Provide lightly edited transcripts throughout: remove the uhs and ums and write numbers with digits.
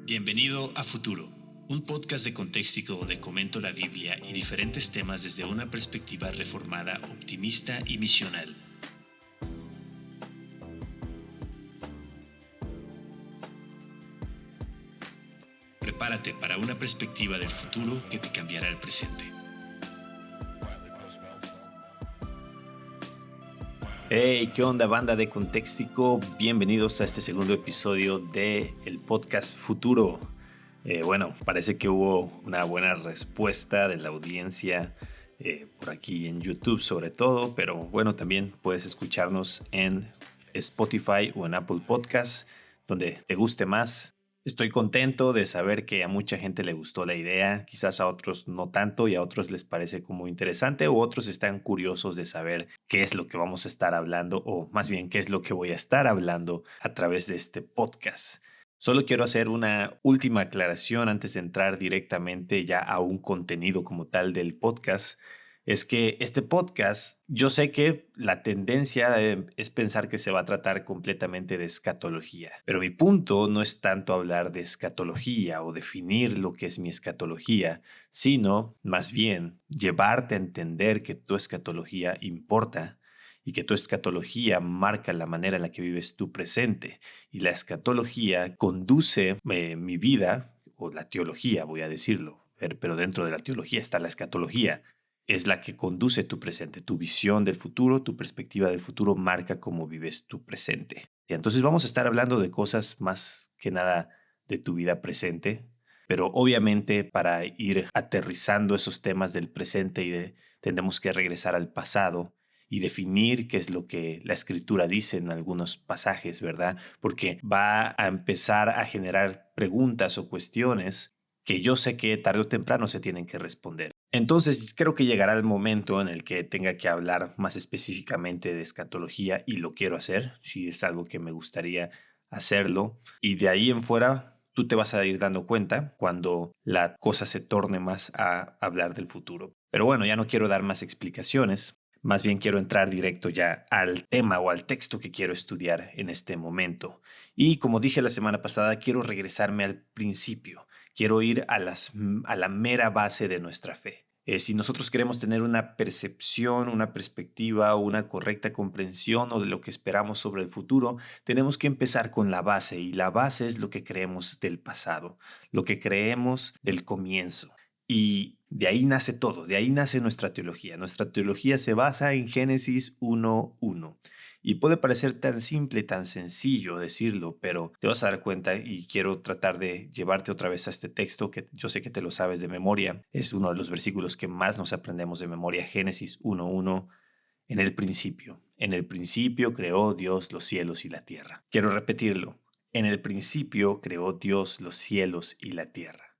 Bienvenido a Futuro, un podcast de Contextico donde comento la Biblia y diferentes temas desde una perspectiva reformada, optimista y misional. Prepárate para una perspectiva del futuro que te cambiará el presente. Hey, ¿qué onda, banda de Contextico? Bienvenidos a este segundo episodio del podcast Futuro. Parece que hubo una buena respuesta de la audiencia por aquí en YouTube sobre todo, pero bueno, también puedes escucharnos en Spotify o en Apple Podcasts, donde te guste más. Estoy contento de saber que a mucha gente le gustó la idea, quizás a otros no tanto y a otros les parece como interesante o otros están curiosos de saber qué es lo que vamos a estar hablando o más bien qué es lo que voy a estar hablando a través de este podcast. Solo quiero hacer una última aclaración antes de entrar directamente ya a un contenido como tal del podcast. Es que este podcast, yo sé que la tendencia es pensar que se va a tratar completamente de escatología, pero mi punto no es tanto hablar de escatología o definir lo que es mi escatología, sino más bien llevarte a entender que tu escatología importa y que tu escatología marca la manera en la que vives tu presente y la escatología conduce mi vida, o la teología voy a decirlo, pero dentro de la teología está la escatología. Es la que conduce tu presente, tu visión del futuro, tu perspectiva del futuro marca cómo vives tu presente. Y entonces vamos a estar hablando de cosas más que nada de tu vida presente, pero obviamente para ir aterrizando esos temas del presente tenemos que regresar al pasado y definir qué es lo que la escritura dice en algunos pasajes, ¿verdad? Porque va a empezar a generar preguntas o cuestiones que yo sé que tarde o temprano se tienen que responder. Entonces creo que llegará el momento en el que tenga que hablar más específicamente de escatología y lo quiero hacer, si es algo que me gustaría hacerlo. Y de ahí en fuera tú te vas a ir dando cuenta cuando la cosa se torne más a hablar del futuro. Pero bueno, ya no quiero dar más explicaciones. Más bien quiero entrar directo ya al tema o al texto que quiero estudiar en este momento. Y como dije la semana pasada, quiero regresarme al principio. Quiero ir a la mera base de nuestra fe. Si nosotros queremos tener una percepción, una perspectiva o una correcta comprensión o de lo que esperamos sobre el futuro, tenemos que empezar con la base y la base es lo que creemos del pasado, lo que creemos del comienzo. Y de ahí nace todo, de ahí nace nuestra teología. Nuestra teología se basa en Génesis 1:1. Y puede parecer tan simple, tan sencillo decirlo, pero te vas a dar cuenta y quiero tratar de llevarte otra vez a este texto que yo sé que te lo sabes de memoria. Es uno de los versículos que más nos aprendemos de memoria, Génesis 1:1. En el principio creó Dios los cielos y la tierra. Quiero repetirlo. En el principio creó Dios los cielos y la tierra.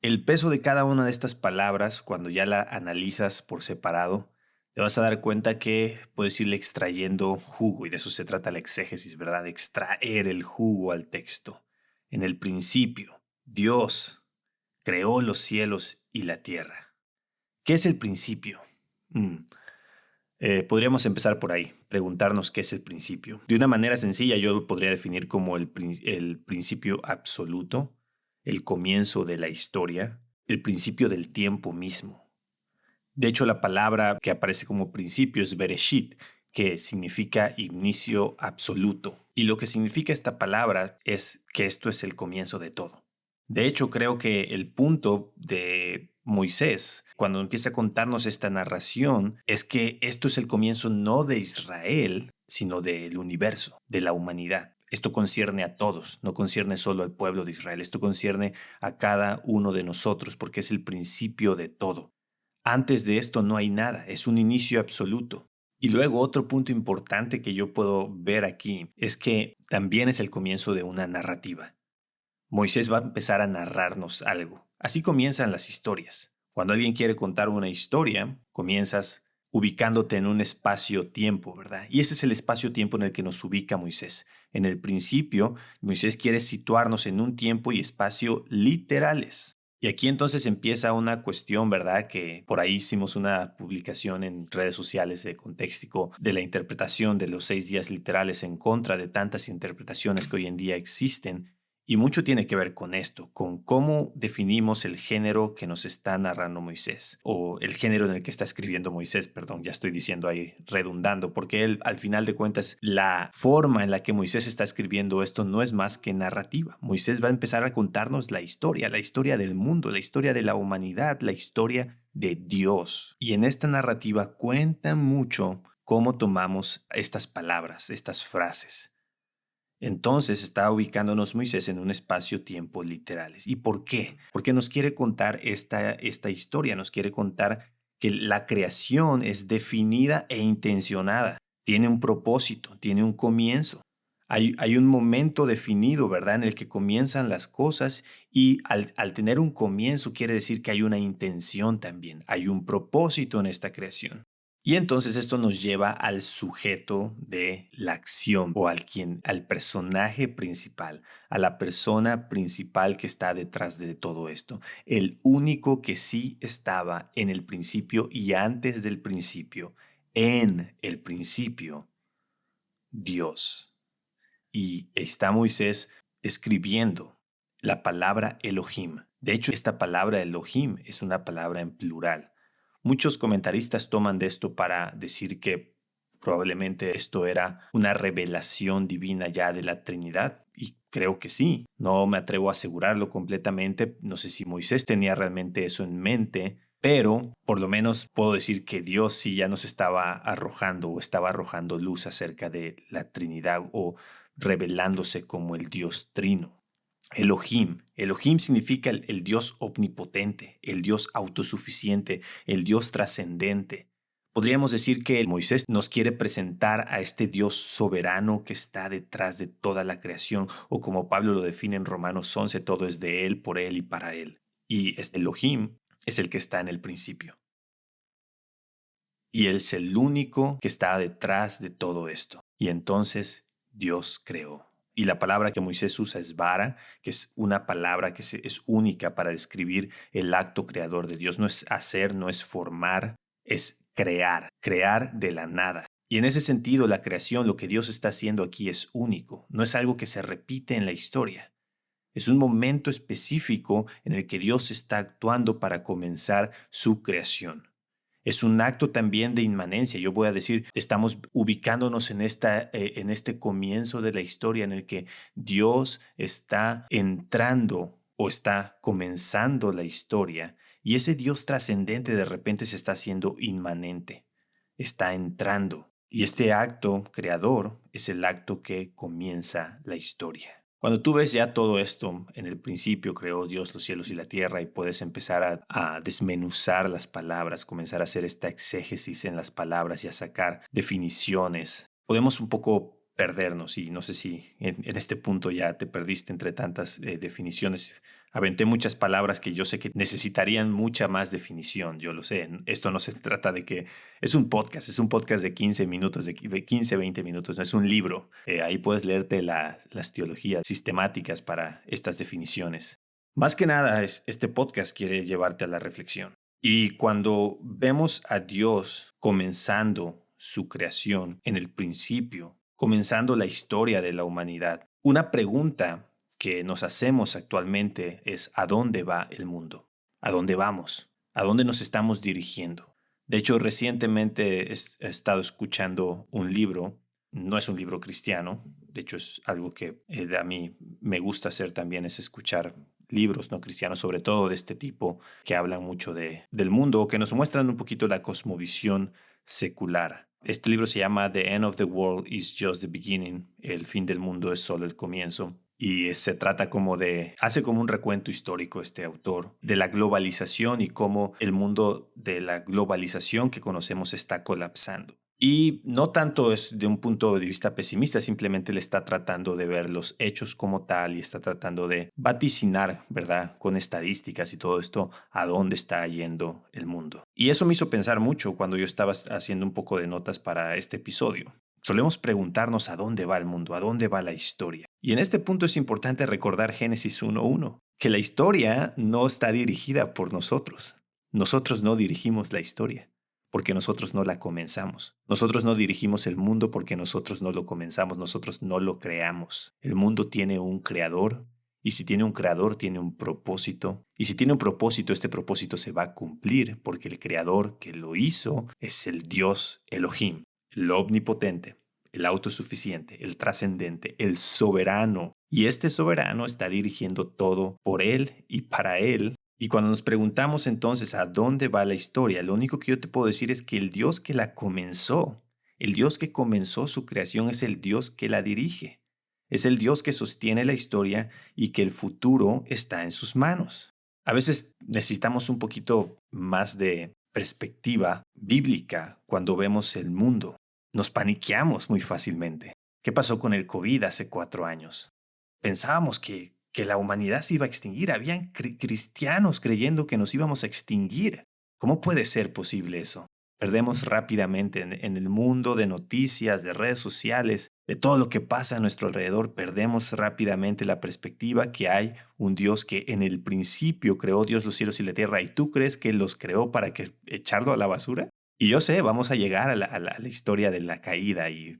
El peso de cada una de estas palabras, cuando ya la analizas por separado, te vas a dar cuenta que puedes irle extrayendo jugo, y de eso se trata la exégesis, ¿verdad? De extraer el jugo al texto. En el principio, Dios creó los cielos y la tierra. ¿Qué es el principio? Podríamos empezar por ahí, preguntarnos qué es el principio. De una manera sencilla, yo lo podría definir como el principio absoluto, el comienzo de la historia, el principio del tiempo mismo. De hecho, la palabra que aparece como principio es Bereshit, que significa inicio absoluto. Y lo que significa esta palabra es que esto es el comienzo de todo. De hecho, creo que el punto de Moisés, cuando empieza a contarnos esta narración, es que esto es el comienzo no de Israel, sino del universo, de la humanidad. Esto concierne a todos, no concierne solo al pueblo de Israel, esto concierne a cada uno de nosotros porque es el principio de todo. Antes de esto no hay nada, es un inicio absoluto. Y luego otro punto importante que yo puedo ver aquí es que también es el comienzo de una narrativa. Moisés va a empezar a narrarnos algo. Así comienzan las historias. Cuando alguien quiere contar una historia, comienzas ubicándote en un espacio-tiempo, ¿verdad? Y ese es el espacio-tiempo en el que nos ubica Moisés. En el principio, Moisés quiere situarnos en un tiempo y espacio literales. Y aquí entonces empieza una cuestión, ¿verdad? Que por ahí hicimos una publicación en redes sociales de Contextico de la interpretación de los 6 días literales en contra de tantas interpretaciones que hoy en día existen. Y mucho tiene que ver con esto, con cómo definimos el género que nos está narrando Moisés, o el género en el que está escribiendo Moisés, perdón, ya estoy diciendo ahí redundando, porque él, al final de cuentas, la forma en la que Moisés está escribiendo esto no es más que narrativa. Moisés va a empezar a contarnos la historia del mundo, la historia de la humanidad, la historia de Dios. Y en esta narrativa cuenta mucho cómo tomamos estas palabras, estas frases. Entonces está ubicándonos Moisés en un espacio-tiempo literales. ¿Y por qué? Porque nos quiere contar esta historia, nos quiere contar que la creación es definida e intencionada, tiene un propósito, tiene un comienzo. Hay un momento definido, ¿verdad?, en el que comienzan las cosas y al tener un comienzo quiere decir que hay una intención también, hay un propósito en esta creación. Y entonces esto nos lleva al sujeto de la acción o al personaje principal, a la persona principal que está detrás de todo esto. El único que sí estaba en el principio y antes del principio, en el principio, Dios. Y está Moisés escribiendo la palabra Elohim. De hecho, esta palabra Elohim es una palabra en plural. Muchos comentaristas toman de esto para decir que probablemente esto era una revelación divina ya de la Trinidad. Y creo que sí. No me atrevo a asegurarlo completamente. No sé si Moisés tenía realmente eso en mente, pero por lo menos puedo decir que Dios sí ya nos estaba arrojando o estaba arrojando luz acerca de la Trinidad o revelándose como el Dios trino. Elohim. Elohim significa el Dios omnipotente, el Dios autosuficiente, el Dios trascendente. Podríamos decir que Moisés nos quiere presentar a este Dios soberano que está detrás de toda la creación, o como Pablo lo define en Romanos 11, todo es de Él, por Él y para Él. Y este Elohim es el que está en el principio. Y Él es el único que está detrás de todo esto. Y entonces Dios creó. Y la palabra que Moisés usa es vara, que es una palabra que es única para describir el acto creador de Dios. No es hacer, no es formar, es crear, crear de la nada. Y en ese sentido, la creación, lo que Dios está haciendo aquí es único. No es algo que se repite en la historia. Es un momento específico en el que Dios está actuando para comenzar su creación. Es un acto también de inmanencia. Yo voy a decir, estamos ubicándonos en este comienzo de la historia en el que Dios está entrando o está comenzando la historia y ese Dios trascendente de repente se está haciendo inmanente, está entrando. Y este acto creador es el acto que comienza la historia. Cuando tú ves ya todo esto, en el principio creó Dios los cielos y la tierra y puedes empezar a desmenuzar las palabras, comenzar a hacer esta exégesis en las palabras y a sacar definiciones. Podemos un poco perdernos y no sé si en este punto ya te perdiste entre tantas definiciones. Aventé muchas palabras que yo sé que necesitarían mucha más definición, yo lo sé. Esto no se trata de que es un podcast de 15 minutos, de 15, 20 minutos, no es un libro. Ahí puedes leerte las teologías sistemáticas para estas definiciones. Más que nada, este podcast quiere llevarte a la reflexión. Y cuando vemos a Dios comenzando su creación en el principio, comenzando la historia de la humanidad, una pregunta que nos hacemos actualmente es ¿a dónde va el mundo? ¿A dónde vamos? ¿A dónde nos estamos dirigiendo? De hecho, recientemente he estado escuchando un libro, no es un libro cristiano, de hecho es algo que a mí me gusta hacer también, es escuchar libros no cristianos, sobre todo de este tipo, que hablan mucho del mundo o que nos muestran un poquito la cosmovisión secular. Este libro se llama The End of the World is Just the Beginning, el fin del mundo es solo el comienzo. Y se trata hace como un recuento histórico este autor de la globalización y cómo el mundo de la globalización que conocemos está colapsando. Y no tanto es de un punto de vista pesimista, simplemente le está tratando de ver los hechos como tal y está tratando de vaticinar, ¿verdad?, con estadísticas y todo esto, a dónde está yendo el mundo. Y eso me hizo pensar mucho cuando yo estaba haciendo un poco de notas para este episodio. Solemos preguntarnos a dónde va el mundo, a dónde va la historia. Y en este punto es importante recordar Génesis 1:1, que la historia no está dirigida por nosotros. Nosotros no dirigimos la historia, porque nosotros no la comenzamos. Nosotros no dirigimos el mundo porque nosotros no lo comenzamos, nosotros no lo creamos. El mundo tiene un creador Y si tiene un creador, tiene un propósito. Y si tiene un propósito, este propósito se va a cumplir porque el creador que lo hizo es el Dios Elohim, el omnipotente, el autosuficiente, el trascendente, el soberano. Y este soberano está dirigiendo todo por él y para él. Y cuando nos preguntamos entonces a dónde va la historia, lo único que yo te puedo decir es que el Dios que la comenzó, el Dios que comenzó su creación es el Dios que la dirige. Es el Dios que sostiene la historia y que el futuro está en sus manos. A veces necesitamos un poquito más de perspectiva bíblica cuando vemos el mundo. Nos paniqueamos muy fácilmente. ¿Qué pasó con el COVID hace 4 años? Pensábamos que la humanidad se iba a extinguir. Habían cristianos creyendo que nos íbamos a extinguir. ¿Cómo puede ser posible eso? Perdemos rápidamente en el mundo de noticias, de redes sociales, de todo lo que pasa a nuestro alrededor. Perdemos rápidamente la perspectiva que hay un Dios que en el principio creó Dios los cielos y la tierra. ¿Y tú crees que los creó para echarlo a la basura? Y yo sé, vamos a llegar a la historia de la caída y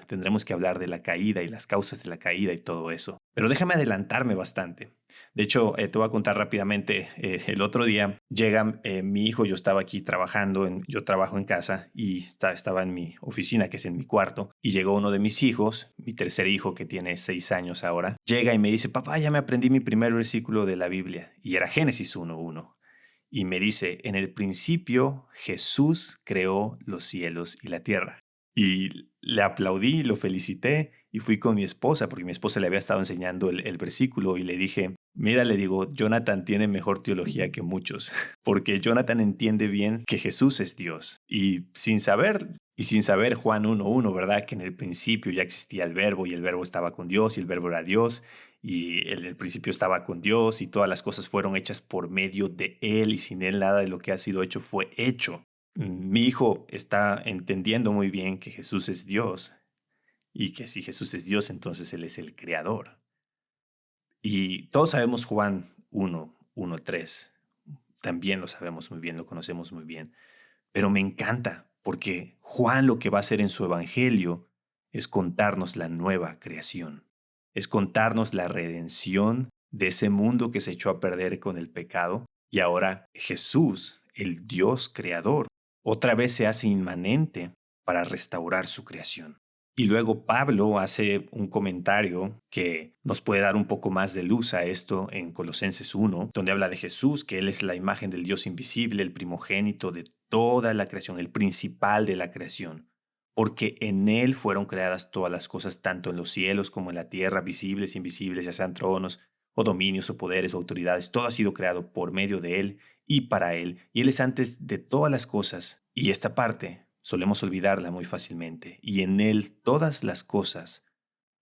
tendremos que hablar de la caída y las causas de la caída y todo eso. Pero déjame adelantarme bastante. De hecho, te voy a contar rápidamente. El otro día llega mi hijo, yo estaba aquí trabajando, yo trabajo en casa y estaba en mi oficina, que es en mi cuarto, y llegó uno de mis hijos, mi tercer hijo que tiene 6 años ahora, llega y me dice, papá, ya me aprendí mi primer versículo de la Biblia, y era Génesis 1:1. Y me dice, en el principio Jesús creó los cielos y la tierra. Y le aplaudí, lo felicité y fui con mi esposa, porque mi esposa le había estado enseñando el versículo y le dije, mira, le digo, Jonathan tiene mejor teología que muchos, porque Jonathan entiende bien que Jesús es Dios. Y sin saber Juan 1:1, ¿verdad? Que en el principio ya existía el verbo y el verbo estaba con Dios y el verbo era Dios. Y en el principio estaba con Dios y todas las cosas fueron hechas por medio de Él y sin Él nada de lo que ha sido hecho fue hecho. Mi hijo está entendiendo muy bien que Jesús es Dios y que si Jesús es Dios, entonces Él es el creador. Y todos sabemos Juan 1:3. También lo sabemos muy bien, lo conocemos muy bien. Pero me encanta porque Juan lo que va a hacer en su evangelio es contarnos la nueva creación. Es contarnos la redención de ese mundo que se echó a perder con el pecado. Y ahora Jesús, el Dios creador, otra vez se hace inmanente para restaurar su creación. Y luego Pablo hace un comentario que nos puede dar un poco más de luz a esto en Colosenses 1, donde habla de Jesús, que Él es la imagen del Dios invisible, el primogénito de toda la creación, el principal de la creación, porque en Él fueron creadas todas las cosas, tanto en los cielos como en la tierra, visibles e invisibles, ya sean tronos o dominios o poderes o autoridades. Todo ha sido creado por medio de Él y para Él, y Él es antes de todas las cosas. Y esta parte solemos olvidarla muy fácilmente, y en Él todas las cosas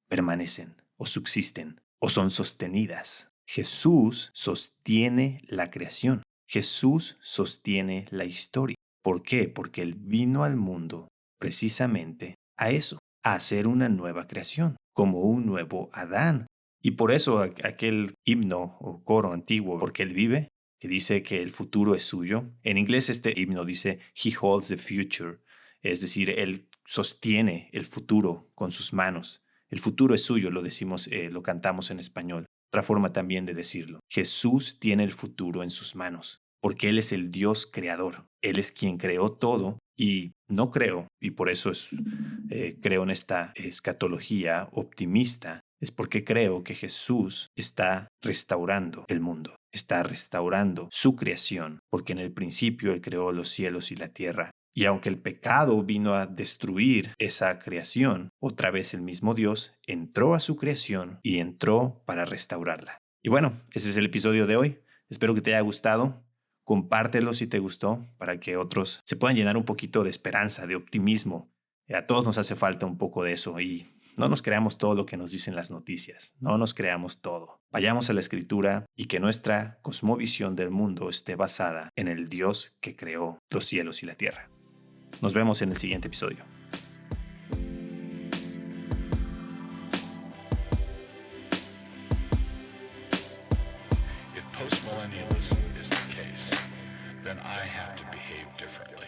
permanecen o subsisten o son sostenidas. Jesús sostiene la creación. Jesús sostiene la historia. ¿Por qué? Porque Él vino al mundo precisamente a eso, a hacer una nueva creación, como un nuevo Adán. Y por eso aquel himno o coro antiguo, porque Él vive, que dice que el futuro es suyo. En inglés este himno dice, He holds the future, es decir, Él sostiene el futuro con sus manos. El futuro es suyo, lo decimos, lo cantamos en español. Otra forma también de decirlo. Jesús tiene el futuro en sus manos, porque Él es el Dios creador. Él es quien creó todo y no creo, y por eso creo en esta escatología optimista, es porque creo que Jesús está restaurando el mundo, está restaurando su creación, porque en el principio Él creó los cielos y la tierra. Y aunque el pecado vino a destruir esa creación, otra vez el mismo Dios entró a su creación y entró para restaurarla. Y bueno, ese es el episodio de hoy. Espero que te haya gustado. Compártelo si te gustó para que otros se puedan llenar un poquito de esperanza, de optimismo. A todos nos hace falta un poco de eso y no nos creamos todo lo que nos dicen las noticias. No nos creamos todo. Vayamos a la Escritura y que nuestra cosmovisión del mundo esté basada en el Dios que creó los cielos y la tierra. Nos vemos en el siguiente episodio. If postmillennialism is the case, then I have to behave differently.